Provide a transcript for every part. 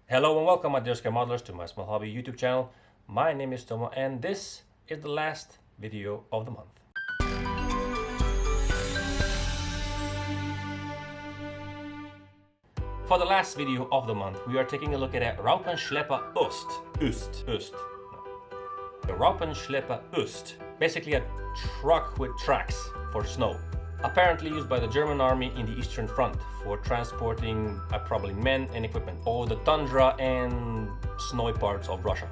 Hello and welcome, my dear scale modelers, to my small hobby YouTube channel. My name is Tomo, and this is the last video of the month. For the last video of the month, we are taking a look at a Raupenschlepper Ost. Ost. The Raupenschlepper Ost. Basically a truck with tracks for snow. Apparently used by the German army in the Eastern Front for transporting probably men and equipment over the tundra and snowy parts of Russia.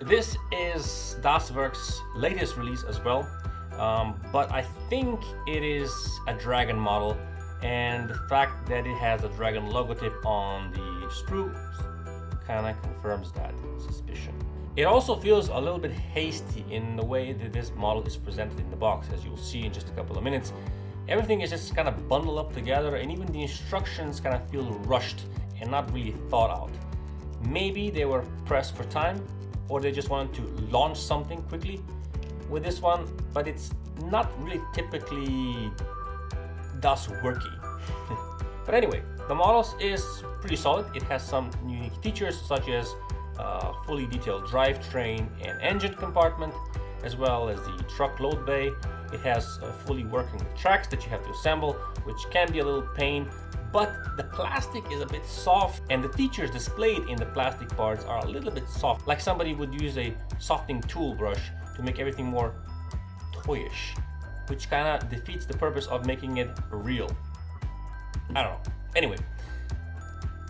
This is WERK's latest release as well, but I think it is a dragon model, and the fact that it has a dragon logotype on the sprues kind of confirms that suspicion. It also feels a little bit hasty in the way that this model is presented in the box, as you'll see in just a couple of minutes. Everything is just kind of bundled up together, and even the instructions kind of feel rushed and not really thought out. Maybe they were pressed for time, or they just wanted to launch something quickly with this one, but it's not really typically thus worky. But anyway, the model is pretty solid. It has some unique features such as fully detailed drivetrain and engine compartment, as well as the truck load bay. It has fully working tracks that you have to assemble, which can be a little pain, but the plastic is a bit soft, and the features displayed in the plastic parts are a little bit soft, like somebody would use a softening tool brush to make everything more toyish, which kind of defeats the purpose of making it real. I don't know. Anyway,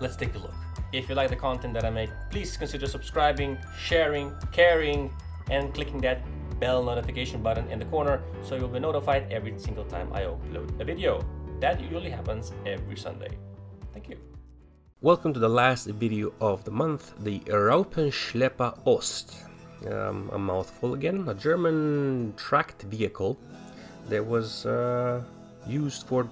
let's take a look. If you like the content that I make, please consider subscribing, sharing, caring, and clicking that bell notification button in the corner so you'll be notified every single time I upload a video. That usually happens every Sunday. Thank you. Welcome to the last video of the month, the Raupenschlepper Ost. A mouthful again, a German tracked vehicle that was used for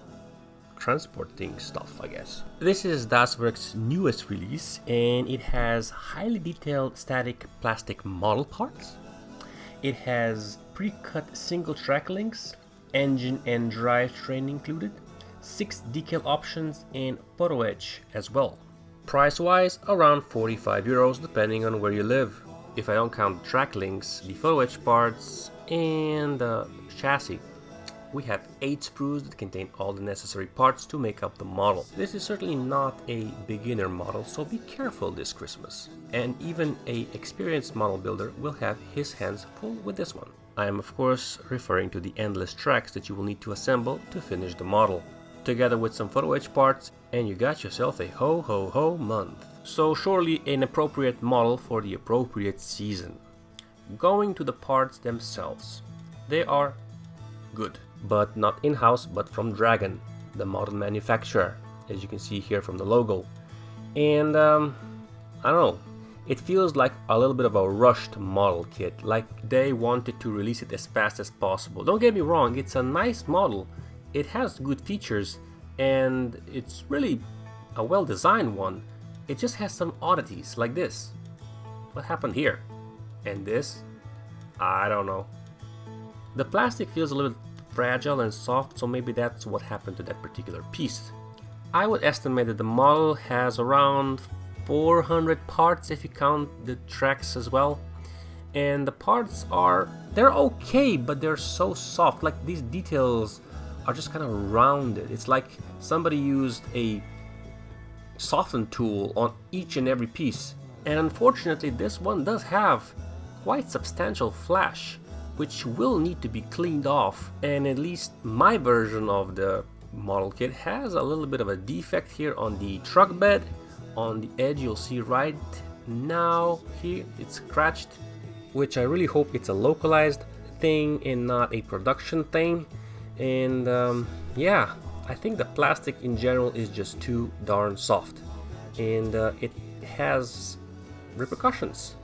transporting stuff, I guess. This is WERK's newest release, and it has highly detailed static plastic model parts. It has pre-cut single track links, engine and drivetrain included, 6 decal options, and photo etch as well. Price-wise, around 45 euros depending on where you live. If I don't count the track links, the photo etch parts, and the chassis. We have 8 sprues that contain all the necessary parts to make up the model. This is certainly not a beginner model, so be careful this Christmas. And even an experienced model builder will have his hands full with this one. I am of course referring to the endless tracks that you will need to assemble to finish the model, together with some photo etch parts, and you got yourself a ho ho ho month. So surely an appropriate model for the appropriate season. Going to the parts themselves, they are good, but not in-house, but from Dragon, the model manufacturer, as you can see here from the logo. And I don't know, it feels like a little bit of a rushed model kit, like they wanted to release it as fast as possible. Don't get me wrong, it's a nice model, it has good features, and it's really a well-designed one. It just has some oddities, like this. What happened here? And this? I don't know. The plastic feels a little bit fragile and soft, so maybe that's what happened to that particular piece. I would estimate that the model has around 400 parts if you count the tracks as well. And the parts they're okay, but they're so soft. Like, these details are just kind of rounded. It's like somebody used a soften tool on each and every piece. And unfortunately, this one does have quite substantial flash, which will need to be cleaned off, and at least my version of the model kit has a little bit of a defect here on the truck bed. On the edge you'll see right now here it's scratched, which I really hope it's a localized thing and not a production thing. And yeah, I think the plastic in general is just too darn soft, and it has repercussions,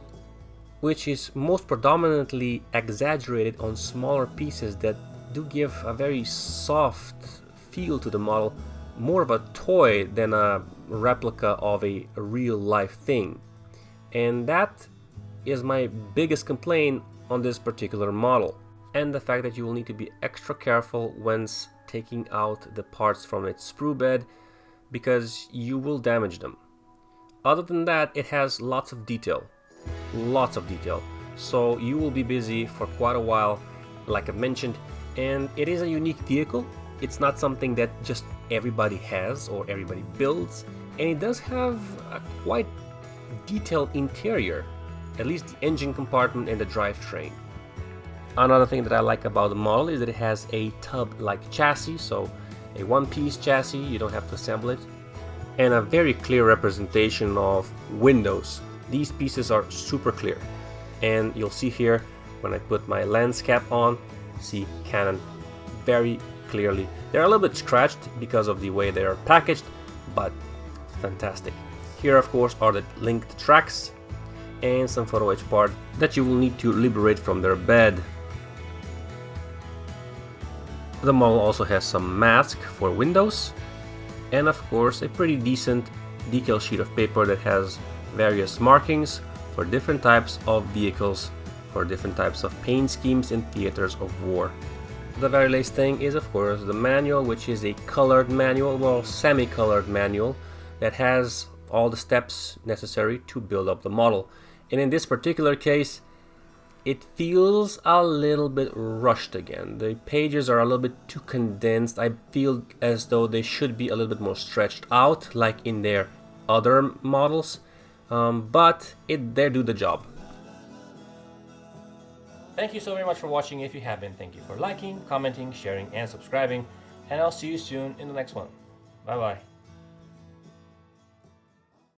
which is most predominantly exaggerated on smaller pieces that do give a very soft feel to the model, more of a toy than a replica of a real life thing. And that is my biggest complaint on this particular model, and the fact that you will need to be extra careful when taking out the parts from its sprue bed, because you will damage them. Other than that, it has lots of detail. Lots of detail. So you will be busy for quite a while, like I've mentioned, and it is a unique vehicle. It's not something that just everybody has or everybody builds, and it does have a quite detailed interior, at least the engine compartment and the drivetrain. Another thing that I like about the model is that it has a tub-like chassis, so a one-piece chassis, you don't have to assemble it, and a very clear representation of windows. These pieces are super clear, and you'll see here when I put my lens cap on, see Canon very clearly. They're a little bit scratched because of the way they're packaged, but fantastic. Here of course are the linked tracks and some photo etch part that you will need to liberate from their bed. The model also has some mask for windows, and of course a pretty decent decal sheet of paper that has various markings for different types of vehicles, for different types of paint schemes in theaters of war. The very last thing is of course the manual, which is a colored manual, well, semi-colored manual that has all the steps necessary to build up the model. And in this particular case, it feels a little bit rushed again. The pages are a little bit too condensed. I feel as though they should be a little bit more stretched out, like in their other models, but they do the job. Thank you so very much for watching. If you have been, thank you for liking, commenting, sharing, and subscribing. And I'll see you soon in the next one. Bye bye.